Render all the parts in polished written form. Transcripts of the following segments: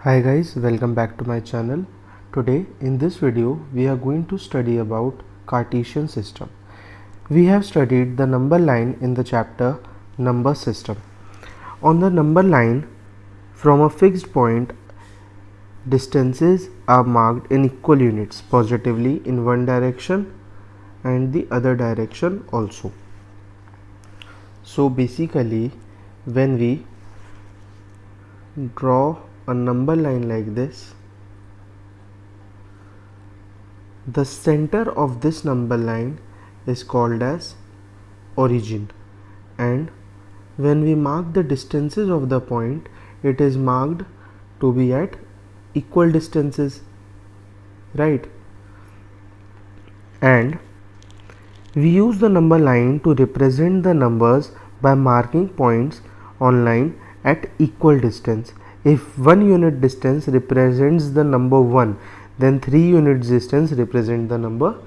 Hi guys, welcome back to my channel. Today in this video we are going to study about Cartesian system. We have studied the number line in the chapter number system. On the number line, from a fixed point, distances are marked in equal units positively in one direction and the other direction also. So basically when we draw a number line like this, the center of this number line is called as origin, and when we mark the distances of the point, it is marked to be at equal distances, right? And we use the number line to represent the numbers by marking points on line at equal distance. If 1 unit distance represents the number 1, then 3 units distance represent the number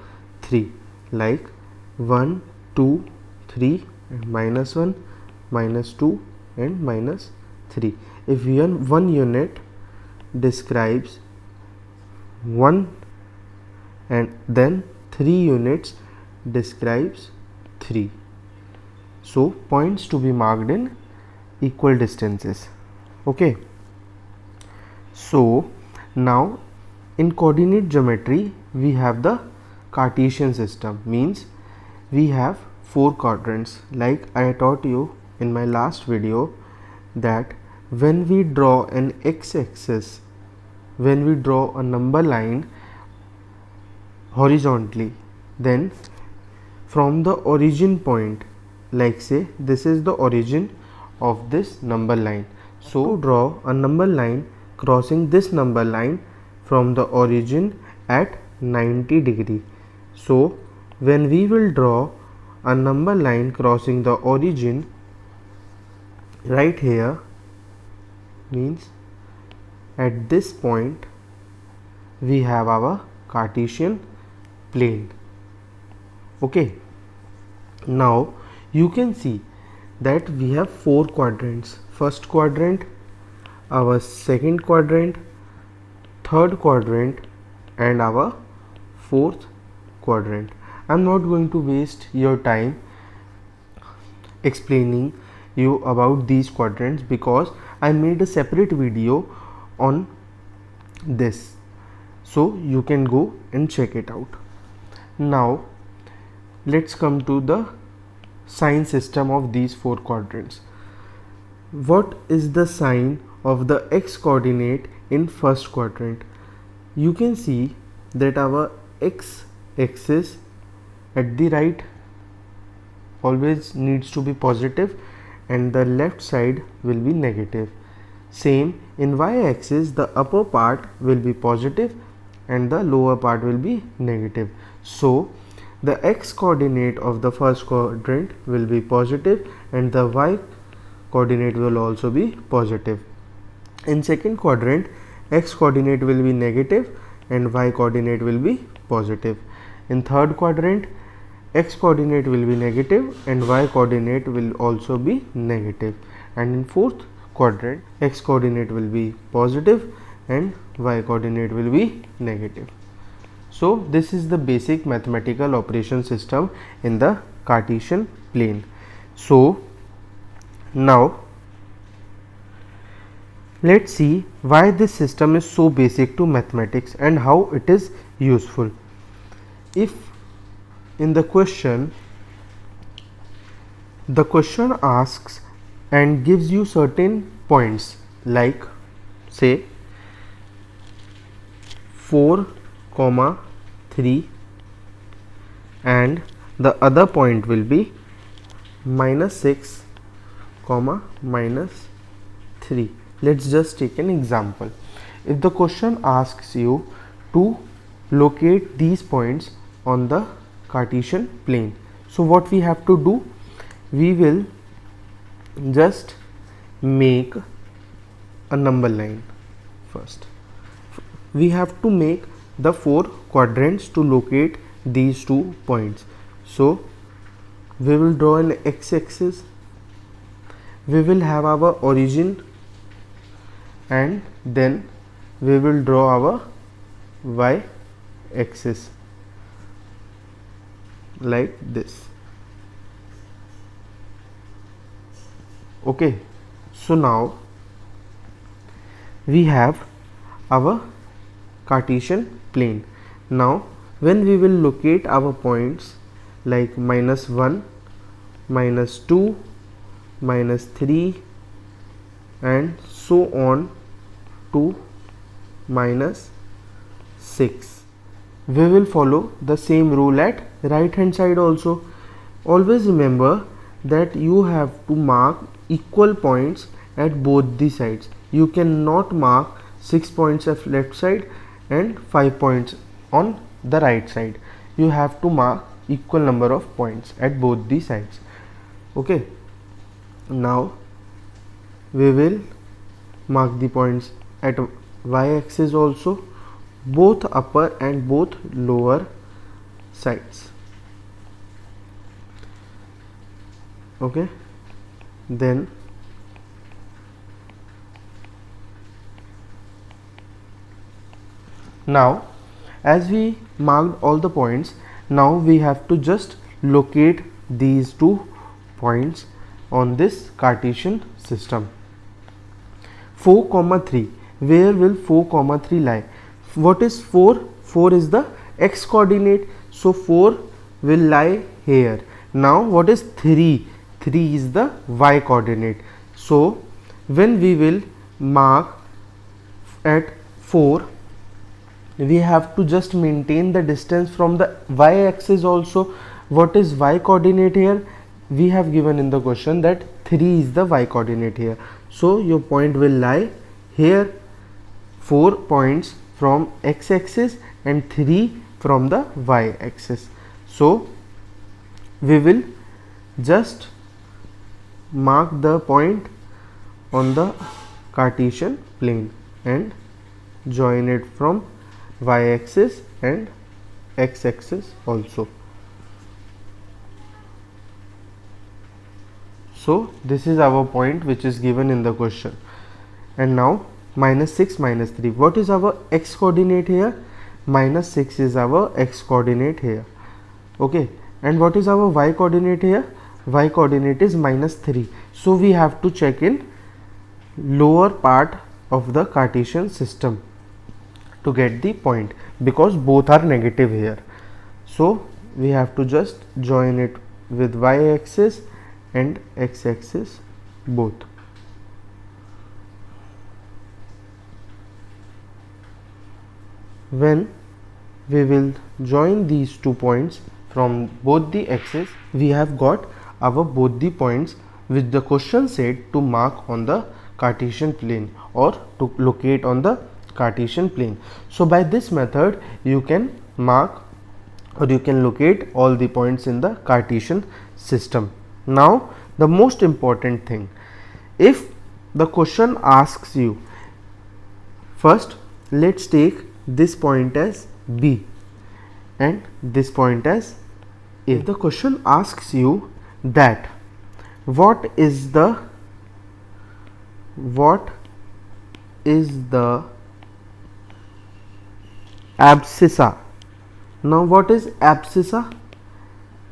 3, like 1, 2, 3 and -1, -2 and -3. If 1 unit describes 1 and then 3 units describes 3. So points to be marked in equal distances. Okay. So now in coordinate geometry we have the Cartesian system, means we have 4 quadrants. Like I taught you in my last video that when we draw an x-axis, when we draw a number line horizontally, then from the origin point, like say this is the origin of this number line. So to draw a number line crossing this number line from the origin at 90 degree. So when we will draw a number line crossing the origin right here, means at this point we have our Cartesian plane. Okay, now you can see that we have 4 quadrants. First quadrant, our second quadrant, third quadrant and our fourth quadrant. I am not going to waste your time explaining you about these quadrants because I made a separate video on this, so you can go and check it out. Now let's come to the sign system of these 4 quadrants. What is the sign of the x coordinate in first quadrant? You can see that our x axis at the right always needs to be positive and the left side will be negative. Same in y axis, the upper part will be positive and the lower part will be negative. So the x coordinate of the first quadrant will be positive and the y coordinate will also be positive. In second quadrant, x coordinate will be negative and y coordinate will be positive. In third quadrant, x coordinate will be negative and y coordinate will also be negative. And in fourth quadrant, x coordinate will be positive and y coordinate will be negative. So this is the basic mathematical operation system in the Cartesian plane. So now let's see why this system is so basic to mathematics and how it is useful. If in the question asks and gives you certain points, like say 4, 3 and the other point will be -6, -3. Let's just take an example. If the question asks you to locate these points on the Cartesian plane, so what we have to do, we will just make a number line. First we have to make the 4 quadrants to locate these 2 points. So we will draw an x-axis, we will have our origin and then we will draw our y axis like this. Okay, so now we have our Cartesian plane. Now when we will locate our points like -1, -2, -3 and so on to -6, we will follow the same rule at right hand side also. Always remember that you have to mark equal points at both the sides. You cannot mark 6 points at left side and 5 points on the right side. You have to mark equal number of points at both the sides. Okay, now we will mark the points at y-axis also, both upper and both lower sides. Okay, then now as we marked all the points, now we have to just locate these 2 points on this Cartesian system. 4, 3, where will 4, 3 lie? What is 4? 4 is the x coordinate, so 4 will lie here. Now what is 3? 3 is the y coordinate. So when we will mark at 4, we have to just maintain the distance from the y axis also. What is y coordinate here? We have given in the question that 3 is the y coordinate here. So your point will lie here, 4 points from x axis and 3 from the y axis. So we will just mark the point on the Cartesian plane and join it from y axis and x axis also. So this is our point which is given in the question. And now -6, -3, what is our x coordinate here? -6 is our x coordinate here. Okay, and what is our y coordinate here? Y coordinate is -3. So we have to check in lower part of the Cartesian system to get the point, because both are negative here. So we have to just join it with y axis and x axis both. When we will join these 2 points from both the axes, we have got our both the points which the question said to mark on the Cartesian plane or to locate on the Cartesian plane. So by this method you can mark or you can locate all the points in the Cartesian system. Now the most important thing, if the question asks you, first let's take this point as B and this point as A. If the question asks you that what is the abscissa. Now what is abscissa?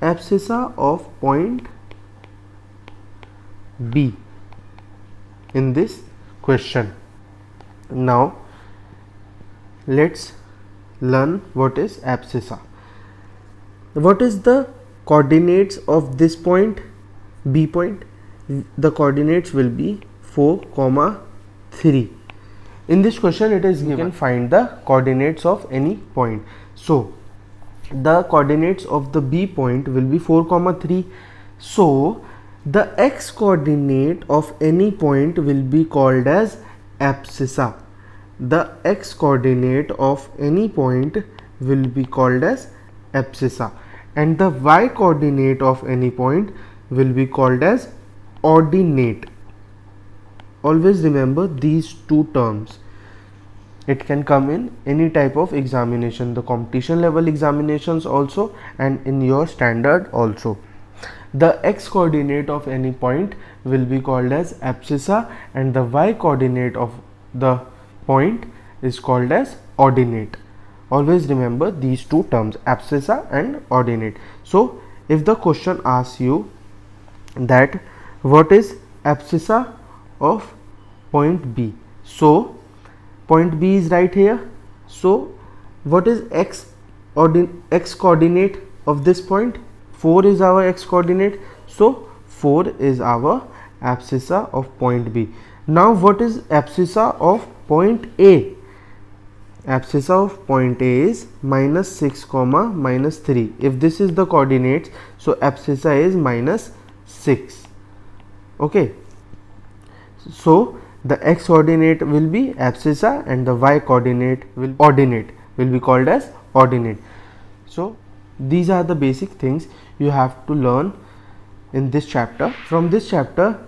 Abscissa of point B in this question. Now let's learn what is abscissa. What is the coordinates of this point, B point? The coordinates will be 4, 3. In this question it is given, you can find the coordinates of any point. So the coordinates of the B point will be 4, 3. So the x coordinate of any point will be called as abscissa. The x coordinate of any point will be called as abscissa, and the y coordinate of any point will be called as ordinate. Always remember these 2 terms. It can come in any type of examination, the competition level examinations also and in your standard also. The x coordinate of any point will be called as abscissa and the y coordinate of the point is called as ordinate. Always remember these two terms, abscissa and ordinate. So if the question asks you that what is abscissa of point B, so point B is right here. So what is x coordinate of this point? 4 is our x coordinate. So 4 is our abscissa of point B. Now what is abscissa of point A? Abscissa of point A is minus 6 comma minus 3. If this is the coordinates, so abscissa is minus 6. Okay, so the x coordinate will be abscissa and the y coordinate will be called as ordinate. So these are the basic things you have to learn in this chapter. From this chapter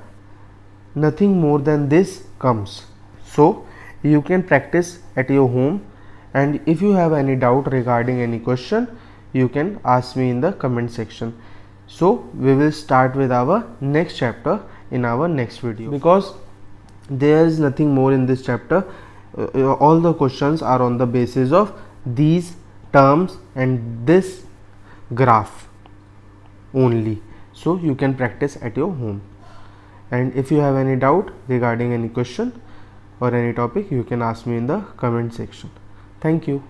nothing more than this comes. So you can practice at your home, and if you have any doubt regarding any question, you can ask me in the comment section. So we will start with our next chapter in our next video, because there is nothing more in this chapter. All the questions are on the basis of these terms and this graph only. So you can practice at your home, and if you have any doubt regarding any question or any topic, you can ask me in the comment section. Thank you.